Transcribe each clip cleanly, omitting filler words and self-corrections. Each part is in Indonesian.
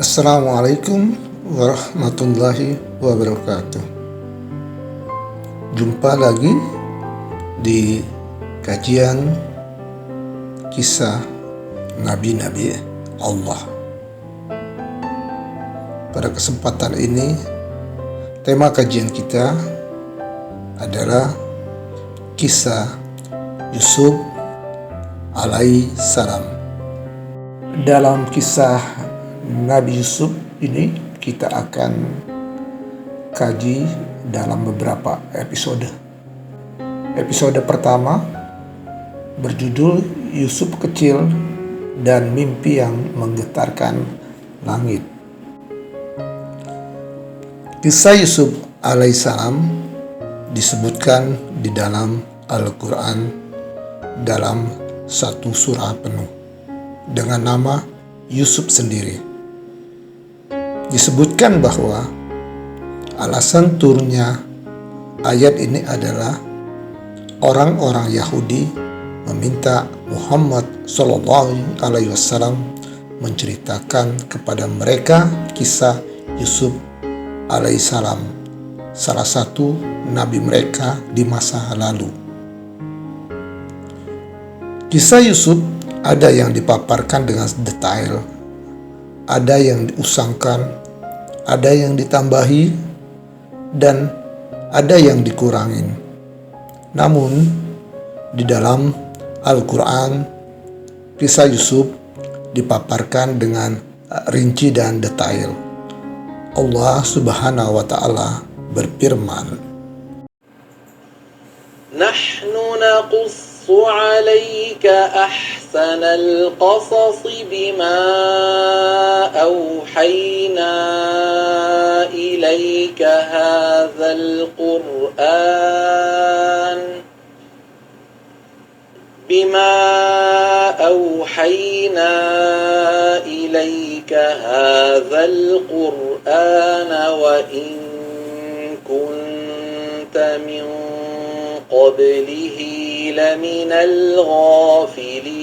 Assalamualaikum warahmatullahi wabarakatuh. Jumpa lagi di kajian kisah Nabi-Nabi Allah. Pada kesempatan ini, tema kajian kita adalah kisah Yusuf alaihi salam. Dalam kisah Nabi Yusuf ini kita akan kaji dalam beberapa episode. Episode pertama berjudul Yusuf Kecil dan Mimpi yang Menggetarkan Langit. Kisah Yusuf alaihissalam disebutkan di dalam Al-Quran dalam satu surah penuh dengan nama Yusuf sendiri. Disebutkan bahwa alasan turunnya ayat ini adalah orang-orang Yahudi meminta Muhammad SAW menceritakan kepada mereka kisah Yusuf alaihissalam, salah satu nabi mereka di masa lalu. Kisah Yusuf ada yang dipaparkan dengan detail, ada yang diusangkan, ada yang ditambahi, dan ada yang dikurangin. Namun, di dalam Al-Quran, kisah Yusuf dipaparkan dengan rinci dan detail. Allah Subhanahu wa Ta'ala berfirman, "Nahnu naqussu 'alaika ahsanal qasas bima awhayna ilaika hadzal Qur'an wa in kunta min qablihi laminal ghafilin."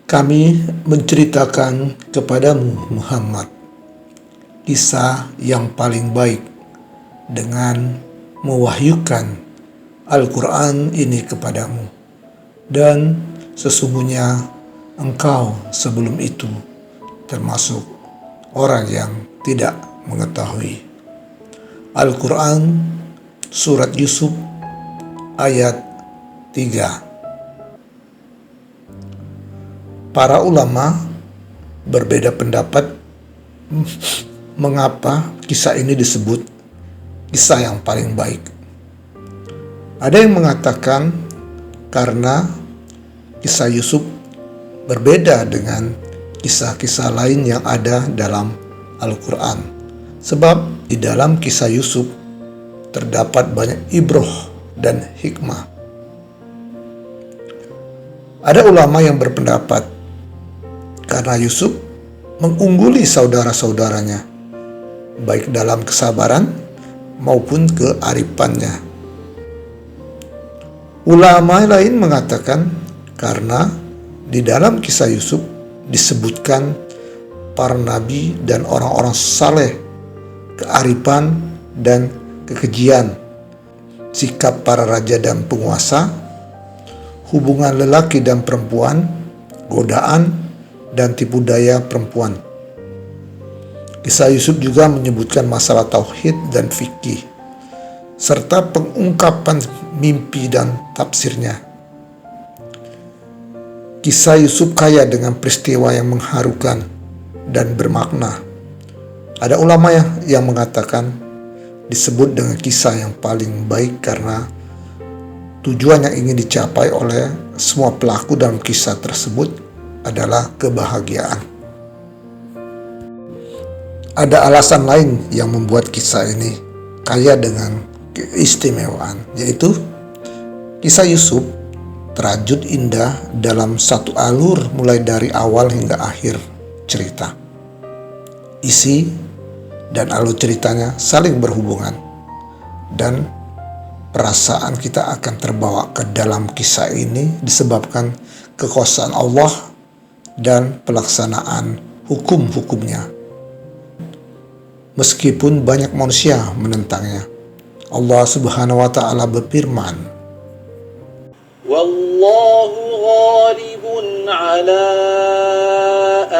Kami menceritakan kepadamu Muhammad kisah yang paling baik dengan mewahyukan Al-Quran ini kepadamu, dan sesungguhnya engkau sebelum itu termasuk orang yang tidak mengetahui. Al-Quran Surat Yusuf ayat 3. Para ulama berbeda pendapat mengapa kisah ini disebut kisah yang paling baik. Ada yang mengatakan karena kisah Yusuf berbeda dengan kisah-kisah lain yang ada dalam Al-Quran. Sebab di dalam kisah Yusuf terdapat banyak ibroh dan hikmah. Ada ulama yang berpendapat karena Yusuf mengungguli saudara-saudaranya, baik dalam kesabaran maupun kearifannya. Ulama lain mengatakan karena di dalam kisah Yusuf disebutkan para nabi dan orang-orang saleh, kearifan dan kekejian, sikap para raja dan penguasa, hubungan lelaki dan perempuan, godaan dan tipu daya perempuan. Kisah Yusuf juga menyebutkan masalah tauhid dan fikih, serta pengungkapan mimpi dan tafsirnya. Kisah Yusuf kaya dengan peristiwa yang mengharukan dan bermakna. Ada ulama yang mengatakan disebut dengan kisah yang paling baik karena tujuan yang ingin dicapai oleh semua pelaku dalam kisah tersebut adalah kebahagiaan. Ada alasan lain yang membuat kisah ini kaya dengan keistimewaan, yaitu kisah Yusuf terajut indah dalam satu alur mulai dari awal hingga akhir cerita. Isi dan alur ceritanya saling berhubungan, dan perasaan kita akan terbawa ke dalam kisah ini disebabkan kekuasaan Allah dan pelaksanaan hukum-hukumnya. Meskipun banyak manusia menentangnya, Allah Subhanahu wa Ta'ala berfirman, Wallahu ghalibun ala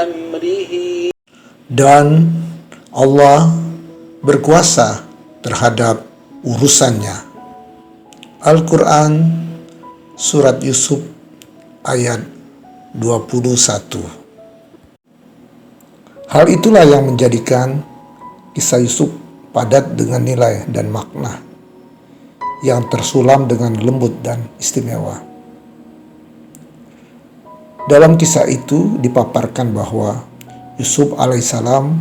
amrihi. dan Allah berkuasa terhadap urusannya. Al-Quran Surat Yusuf ayat 21. Hal itulah yang menjadikan kisah Yusuf padat dengan nilai dan makna yang tersulam dengan lembut dan istimewa. Dalam kisah itu dipaparkan bahwa Yusuf alaihissalam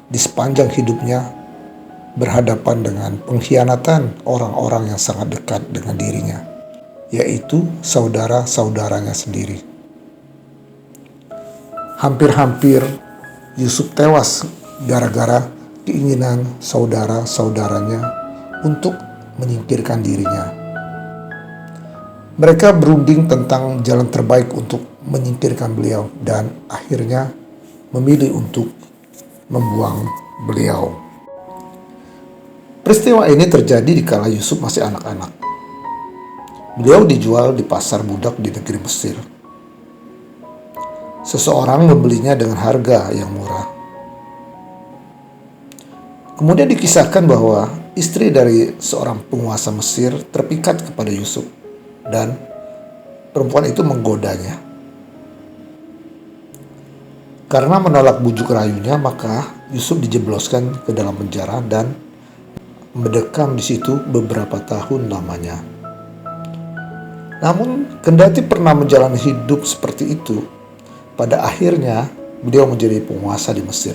di sepanjang hidupnya berhadapan dengan pengkhianatan orang-orang yang sangat dekat dengan dirinya, yaitu saudara-saudaranya sendiri. Hampir-hampir Yusuf tewas gara-gara keinginan saudara-saudaranya untuk menyingkirkan dirinya. Mereka berunding tentang jalan terbaik untuk menyingkirkan beliau dan akhirnya memilih untuk membuang beliau. Peristiwa ini terjadi di kala Yusuf masih anak-anak. Beliau dijual di pasar budak di negeri Mesir. Seseorang membelinya dengan harga yang murah. Kemudian dikisahkan bahwa istri dari seorang penguasa Mesir terpikat kepada Yusuf dan perempuan itu menggodanya. Karena menolak bujuk rayunya, maka Yusuf dijebloskan ke dalam penjara dan mendekam di situ beberapa tahun lamanya. Namun, kendati pernah menjalani hidup seperti itu, pada akhirnya beliau menjadi penguasa di Mesir.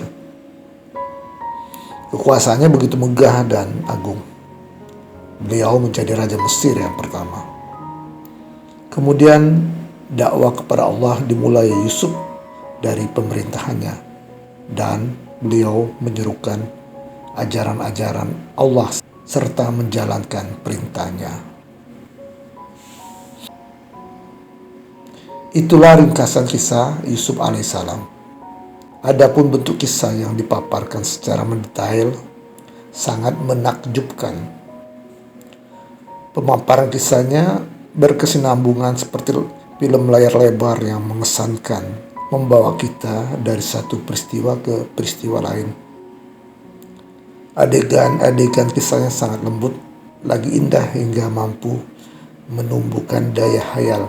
Kekuasaannya begitu megah dan agung. Beliau menjadi Raja Mesir yang pertama. Kemudian dakwah kepada Allah dimulai Yusuf dari pemerintahannya, dan beliau menyerukan ajaran-ajaran Allah serta menjalankan perintahnya. Itulah ringkasan kisah Yusuf alaihissalam. Adapun bentuk kisah yang dipaparkan secara mendetail sangat menakjubkan. Pemaparan kisahnya berkesinambungan seperti film layar lebar yang mengesankan, membawa kita dari satu peristiwa ke peristiwa lain. Adegan-adegan kisahnya sangat lembut, lagi indah hingga mampu menumbuhkan daya khayal.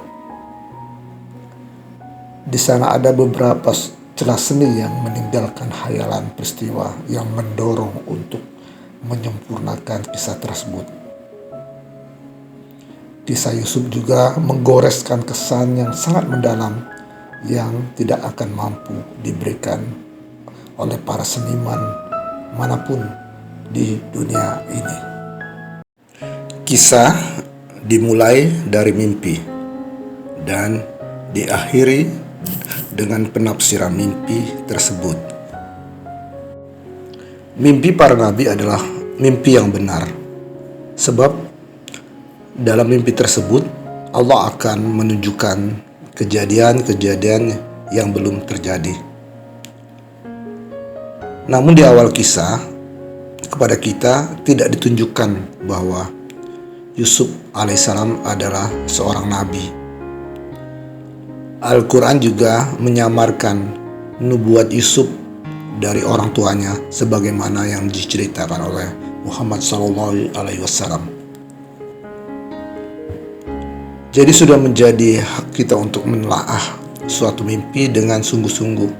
Di sana ada beberapa celah seni yang meninggalkan khayalan peristiwa yang mendorong untuk menyempurnakan kisah tersebut. Kisah Yusuf juga menggoreskan kesan yang sangat mendalam yang tidak akan mampu diberikan oleh para seniman manapun di dunia ini. Kisah dimulai dari mimpi dan diakhiri dengan penafsiran mimpi tersebut. Mimpi para nabi adalah mimpi yang benar, sebab dalam mimpi tersebut Allah akan menunjukkan kejadian-kejadian yang belum terjadi. Namun di awal kisah, kepada kita tidak ditunjukkan bahwa Yusuf alaihissalam adalah seorang nabi. Al-Quran juga menyamarkan nubuat Yusuf dari orang tuanya sebagaimana yang diceritakan oleh Muhammad SAW. Jadi sudah menjadi hak kita untuk menelaah suatu mimpi dengan sungguh-sungguh.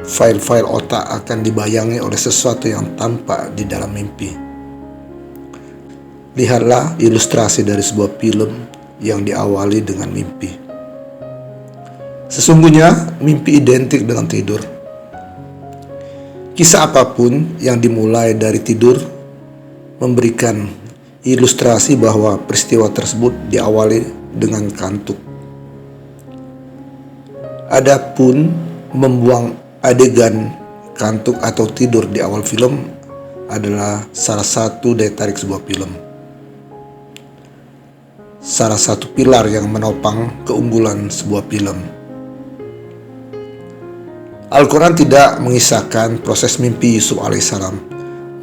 File-file otak akan dibayangi oleh sesuatu yang tampak di dalam mimpi. Lihatlah ilustrasi dari sebuah film yang diawali dengan mimpi. Sesungguhnya mimpi identik dengan tidur. Kisah apapun yang dimulai dari tidur memberikan ilustrasi bahwa peristiwa tersebut diawali dengan kantuk. Adapun membuang adegan kantuk atau tidur di awal film adalah salah satu daya tarik sebuah film. Salah satu pilar yang menopang keunggulan sebuah film. Al-Quran tidak mengisahkan proses mimpi Yusuf alaihissalam,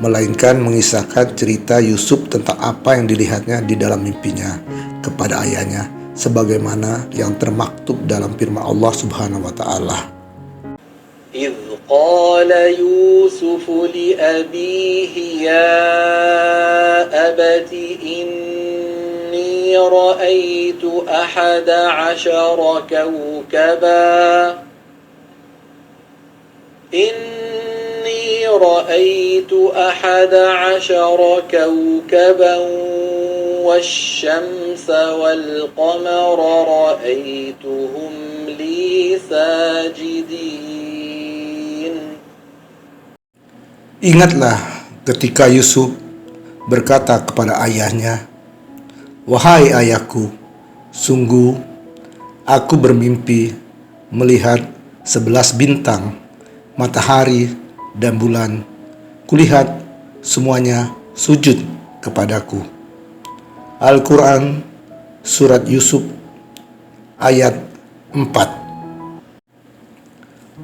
melainkan mengisahkan cerita Yusuf tentang apa yang dilihatnya di dalam mimpinya kepada ayahnya, sebagaimana yang termaktub dalam firman Allah Subhanahu wa Ta'ala. إذ قال يوسف لأبيه يا أبت إني رأيت 11 كوكبا إني رأيت 11 كوكبا والشمس والقمر رأيتهم لي ساجدين. Ingatlah ketika Yusuf berkata kepada ayahnya, "Wahai ayahku, sungguh aku bermimpi melihat 11 bintang, matahari dan bulan. Kulihat semuanya sujud kepadaku." Al-Quran Surat Yusuf ayat 4.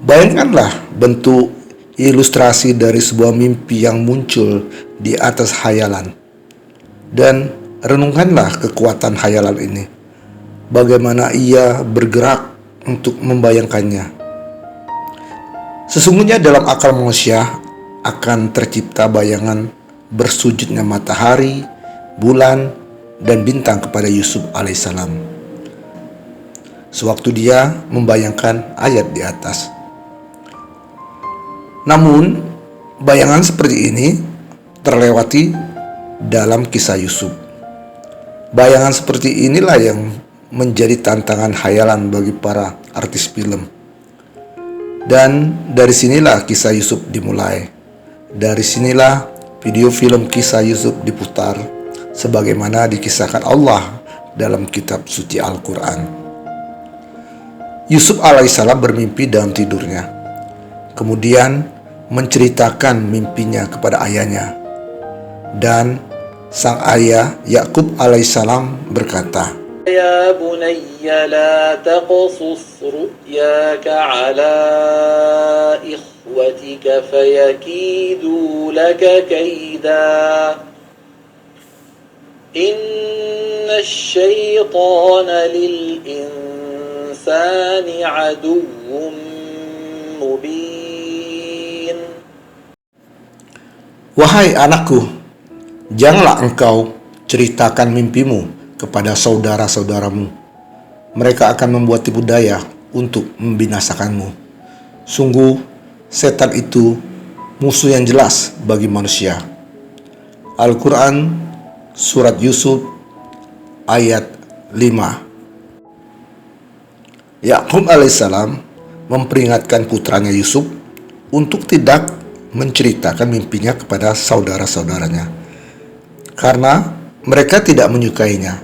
Bayangkanlah bentuk ilustrasi dari sebuah mimpi yang muncul di atas hayalan, dan renungkanlah kekuatan hayalan ini, bagaimana ia bergerak untuk membayangkannya. Sesungguhnya dalam akal manusia akan tercipta bayangan bersujudnya matahari, bulan, dan bintang kepada Yusuf alaihissalam, sewaktu dia membayangkan ayat di atas. Namun, bayangan seperti ini terlewati dalam kisah Yusuf. Bayangan seperti inilah yang menjadi tantangan khayalan bagi para artis film. Dan dari sinilah kisah Yusuf dimulai. Dari sinilah video film kisah Yusuf diputar, sebagaimana dikisahkan Allah dalam kitab suci Al-Quran. Yusuf alaihissalam bermimpi dalam tidurnya, kemudian menceritakan mimpinya kepada ayahnya, dan sang ayah Yakub alaihissalam berkata, يا بني لا تقصص رؤياك على إخوتك فيكيدوا لك كيدا إن الشيطان للإنسان عدو مبين. "Wahai anakku, janganlah engkau ceritakan mimpimu kepada saudara-saudaramu. Mereka akan membuat tipu daya untuk membinasakanmu. Sungguh, setan itu musuh yang jelas bagi manusia." Al-Quran Surat Yusuf ayat 5. Yakub alaihissalam memperingatkan putranya Yusuf untuk tidak menceritakan mimpinya kepada saudara-saudaranya, karena mereka tidak menyukainya.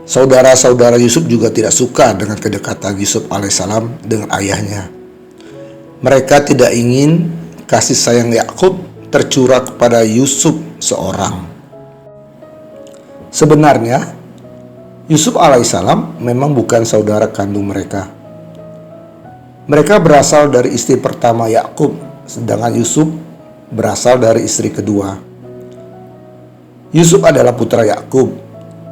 Saudara-saudara Yusuf juga tidak suka dengan kedekatan Yusuf alaihissalam dengan ayahnya. Mereka tidak ingin kasih sayang Yakub tercurah kepada Yusuf seorang. Sebenarnya, Yusuf alaihissalam memang bukan saudara kandung mereka. Mereka berasal dari istri pertama Yakub, sedangkan Yusuf berasal dari istri kedua. Yusuf adalah putra Yakub,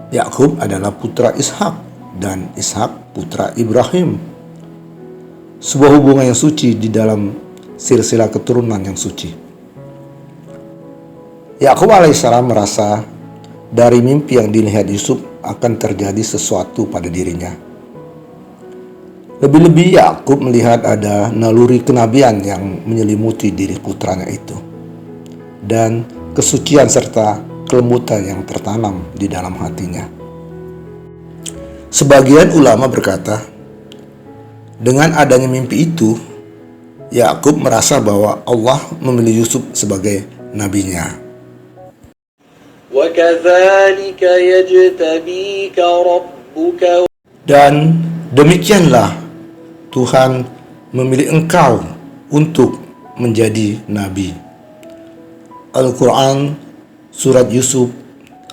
Yakub adalah putra Ishak, dan Ishak putra Ibrahim. Sebuah hubungan yang suci di dalam silsilah keturunan yang suci. Yakub alaihissalam merasa dari mimpi yang dilihat Yusuf akan terjadi sesuatu pada dirinya. Lebih-lebih Yakub melihat ada naluri kenabian yang menyelimuti diri putranya itu, dan kesucian serta kelembutan yang tertanam di dalam hatinya. Sebagian ulama berkata, dengan adanya mimpi itu, Yakub merasa bahwa Allah memilih Yusuf sebagai nabinya. وَكَذَلِكَ يَجْتَبِيكَ رَبُّكَ. Dan demikianlah Tuhan memilih engkau untuk menjadi nabi. Al-Quran Surat Yusuf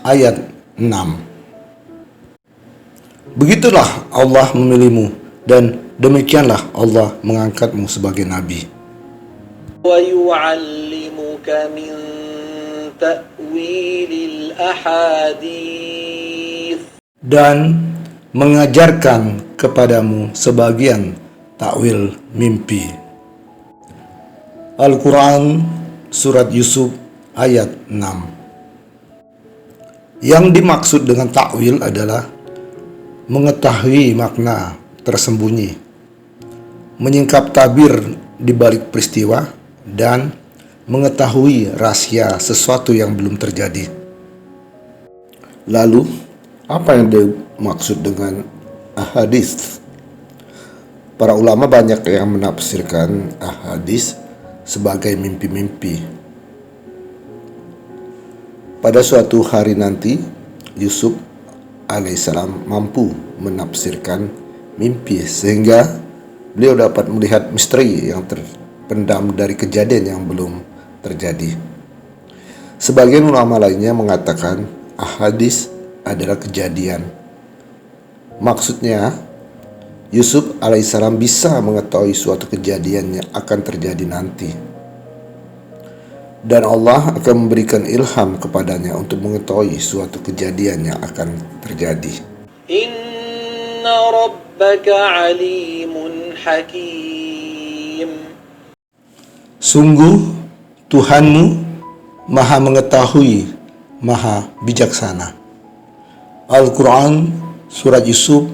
ayat 6. Begitulah Allah memilihmu dan Demikianlah Allah mengangkatmu sebagai nabi. ويعلمك من تأويل الأحاديث Dan mengajarkan kepadamu sebagian takwil mimpi. Al-Quran Surat Yusuf ayat 6. Yang dimaksud dengan takwil adalah mengetahui makna tersembunyi, menyingkap tabir di balik peristiwa, dan mengetahui rahasia sesuatu yang belum terjadi. Lalu, apa yang dimaksud dengan ahadits? Para ulama banyak yang menafsirkan ahadits sebagai mimpi-mimpi. Pada suatu hari nanti, Yusuf alaihissalam mampu menafsirkan mimpi sehingga beliau dapat melihat misteri yang terpendam dari kejadian yang belum terjadi. Sebagian ulama lainnya mengatakan ahadits adalah kejadian. Maksudnya, Yusuf alaihissalam bisa mengetahui suatu kejadian yang akan terjadi nanti, dan Allah akan memberikan ilham kepadanya untuk mengetahui suatu kejadian yang akan terjadi. Inna rabbaka alimun hakim. Sungguh Tuhanmu Maha mengetahui, Maha bijaksana. Al-Quran Surat Yusuf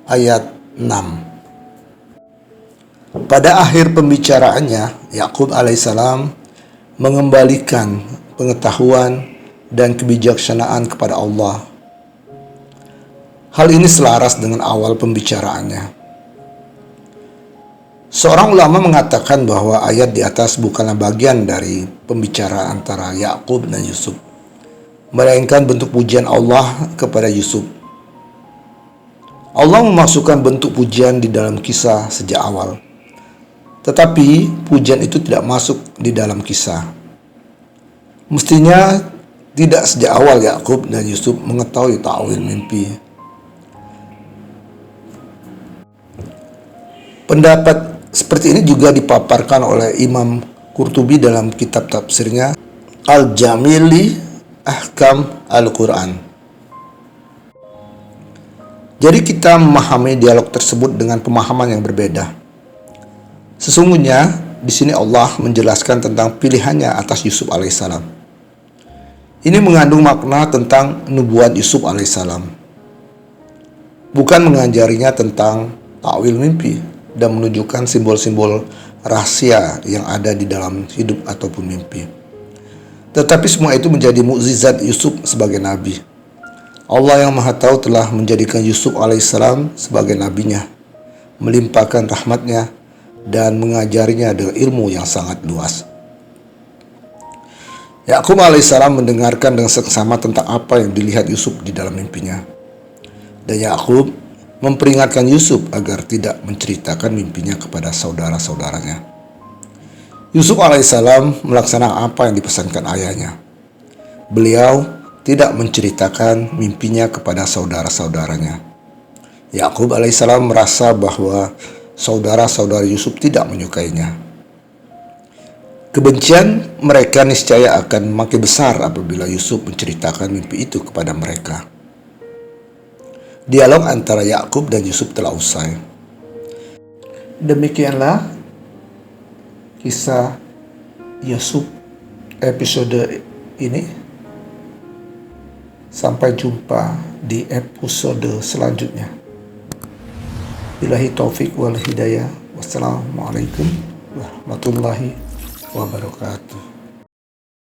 ayat 6. Pada akhir pembicaraannya, Yakub alaihissalam mengembalikan pengetahuan dan kebijaksanaan kepada Allah. Hal ini selaras dengan awal pembicaraannya. Seorang ulama mengatakan bahwa ayat di atas bukanlah bagian dari pembicaraan antara Yakub dan Yusuf, melainkan bentuk pujian Allah kepada Yusuf. Allah memasukkan bentuk pujian di dalam kisah sejak awal, tetapi pujian itu tidak masuk di dalam kisah. Mestinya tidak sejak awal Yakub dan Yusuf mengetahui ta'wil mimpi. Pendapat seperti ini juga dipaparkan oleh Imam Qurtubi dalam kitab tafsirnya Al-Jamili Ahkam Al-Quran. Jadi kita memahami dialog tersebut dengan pemahaman yang berbeda. Sesungguhnya di sini Allah menjelaskan tentang pilihannya atas Yusuf alaihissalam. Ini mengandung makna tentang nubuat Yusuf alaihissalam, bukan mengajarinya tentang ta'wil mimpi dan menunjukkan simbol-simbol rahasia yang ada di dalam hidup ataupun mimpi. Tetapi semua itu menjadi mukjizat Yusuf sebagai nabi. Allah yang Maha Tahu telah menjadikan Yusuf alaihissalam sebagai nabinya, melimpahkan rahmatnya dan mengajarinya dengan ilmu yang sangat luas. Yakub alaihissalam mendengarkan dengan seksama tentang apa yang dilihat Yusuf di dalam mimpinya. Dan Yakub memperingatkan Yusuf agar tidak menceritakan mimpinya kepada saudara-saudaranya. Yusuf alaihissalam melaksanakan apa yang dipesankan ayahnya. Beliau tidak menceritakan mimpinya kepada saudara-saudaranya. Yakub alaihissalam merasa bahwa saudara-saudara Yusuf tidak menyukainya. Kebencian mereka niscaya akan makin besar apabila Yusuf menceritakan mimpi itu kepada mereka. Dialog antara Yakub dan Yusuf telah usai. Demikianlah kisah Yusuf episode ini. Sampai jumpa di episode selanjutnya. Billahi taufik wal hidayah. Wassalamualaikum warahmatullahi wabarakatuh.